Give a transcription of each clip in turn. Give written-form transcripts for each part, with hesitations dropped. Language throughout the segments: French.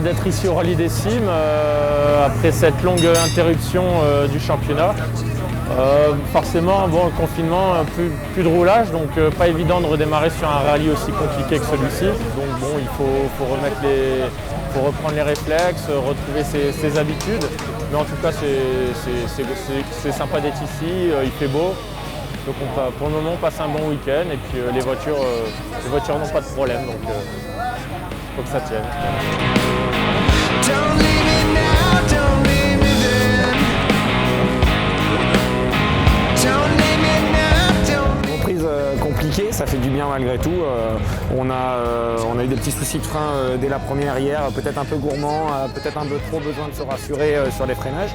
d'être ici au Rallye des Cimes après cette longue interruption du championnat. Forcément, bon, le confinement, plus de roulage, donc pas évident de redémarrer sur un rallye aussi compliqué que celui-ci. Donc bon, il faut reprendre les réflexes, retrouver ses habitudes. Mais en tout cas, c'est sympa d'être ici, il fait beau. Donc pour le moment, on passe un bon week-end et puis les voitures n'ont pas de problème, donc il faut que ça tienne. Compliqué, ça fait du bien malgré tout. On a eu des petits soucis de frein dès la première hier, peut-être un peu gourmand, peut-être un peu trop besoin de se rassurer sur les freinages.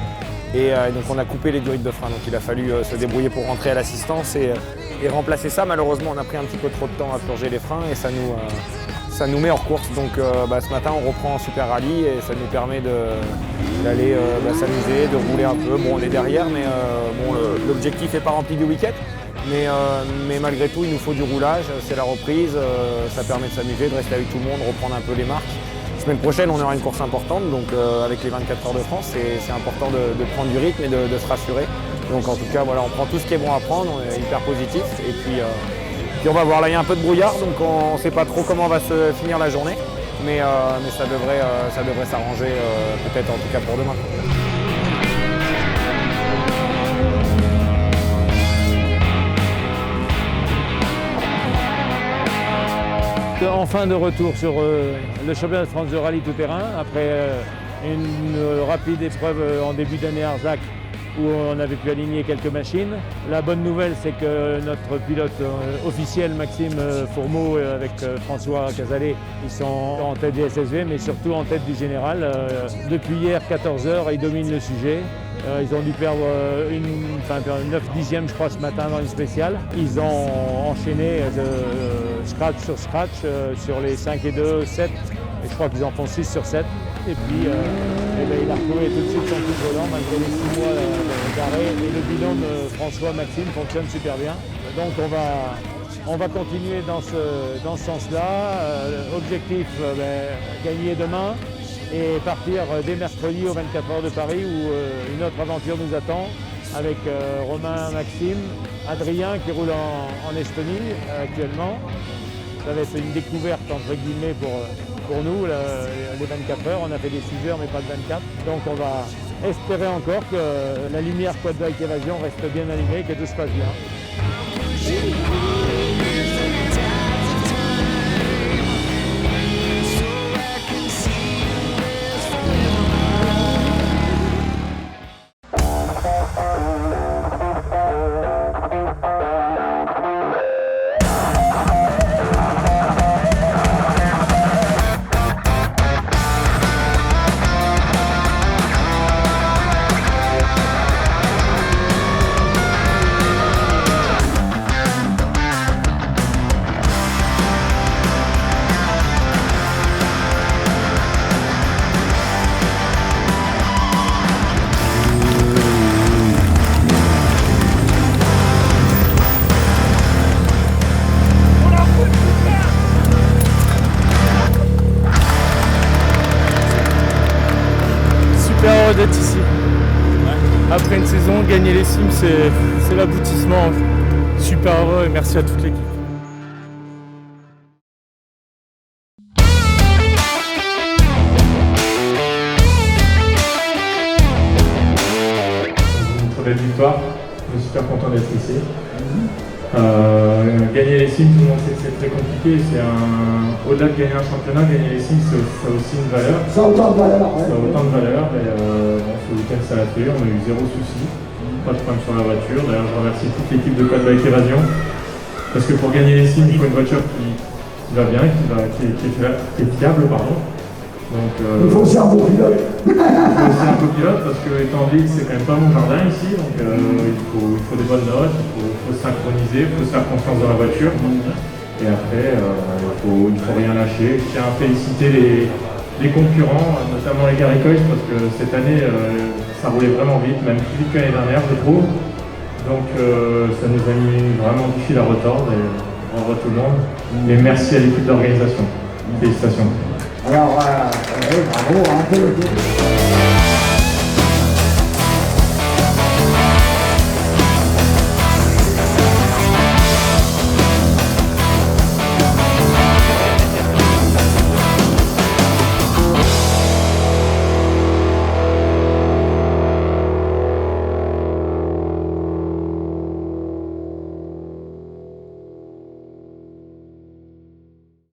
Et donc on a coupé les durites de frein, donc il a fallu se débrouiller pour rentrer à l'assistance et remplacer ça. Malheureusement, on a pris un petit peu trop de temps à purger les freins et ça nous met hors course. Donc ce matin, on reprend en super rallye et ça nous permet d'aller s'amuser, de rouler un peu. Bon, on est derrière, mais l'objectif n'est pas rempli du week-end. Mais malgré tout, il nous faut du roulage, c'est la reprise, ça permet de s'amuser, de rester avec tout le monde, reprendre un peu les marques. La semaine prochaine, on aura une course importante, donc avec les 24 heures de France, c'est important de prendre du rythme et de se rassurer. Donc en tout cas, voilà, on prend tout ce qui est bon à prendre, on est hyper positif. Et puis on va voir, là il y a un peu de brouillard, donc on ne sait pas trop comment va se finir la journée. Mais ça devrait s'arranger, peut-être en tout cas pour demain. Enfin de retour sur le championnat de France de rallye tout-terrain après une rapide épreuve en début d'année à Arzac où on avait pu aligner quelques machines. La bonne nouvelle, c'est que notre pilote officiel, Maxime Fourmeau, avec François Casalet, ils sont en tête du SSV, mais surtout en tête du général. Depuis hier, 14 h, ils dominent le sujet. Ils ont dû perdre 9 dixièmes, je crois, ce matin dans une spéciale. Ils ont enchaîné scratch sur scratch sur les 5 et 2, 7. Et je crois qu'ils en font 6 sur 7. Et puis, il a retrouvé tout de suite son coup de volant malgré les 6 mois d'arrêt. Et le bilan de François Maxime fonctionne super bien. Donc on va continuer dans ce sens-là. Objectif, gagner demain et partir dès mercredi aux 24 heures de Paris où une autre aventure nous attend avec Romain, Maxime, Adrien qui roule en Estonie actuellement. Ça va être une découverte entre guillemets pour nous, les 24 heures. On a fait des 6 heures mais pas de 24. Donc on va espérer encore que la lumière Quad Bike Évasion reste bien allumée, que tout se passe bien. D'être ici. Après une saison, gagner les Cimes, c'est l'aboutissement. Super heureux et merci à toute l'équipe. Une très belle victoire, je suis super content d'être ici. Gagner les Cimes, tout le monde sait que c'est très compliqué. Au-delà de gagner un championnat, gagner les Cimes, ça a aussi une valeur. Ça a autant de valeur. Ça a autant de valeur. Et ce week-end, ça l'a fait. On a eu zéro souci. Pas de problème sur la voiture. D'ailleurs, je remercie toute l'équipe de Quad Bike Évasion. Parce que pour gagner les Cimes, il faut une voiture qui va bien, qui est fiable. Donc, il faut aussi un beau pilote. Il faut aussi un beau pilote parce que étant ville, c'est quand même pas mon jardin ici, donc il faut des bonnes notes, il faut synchroniser, il faut se faire confiance dans la voiture. Et après, il faut rien lâcher. Je tiens à féliciter les concurrents, notamment les Garricois, parce que cette année, ça roulait vraiment vite, même plus vite que l'année dernière, je trouve. Donc ça nous a mis vraiment du fil à retordre et bravo à tout le monde. Et merci à l'équipe d'organisation. Félicitations. Alors, Bravo, un peu le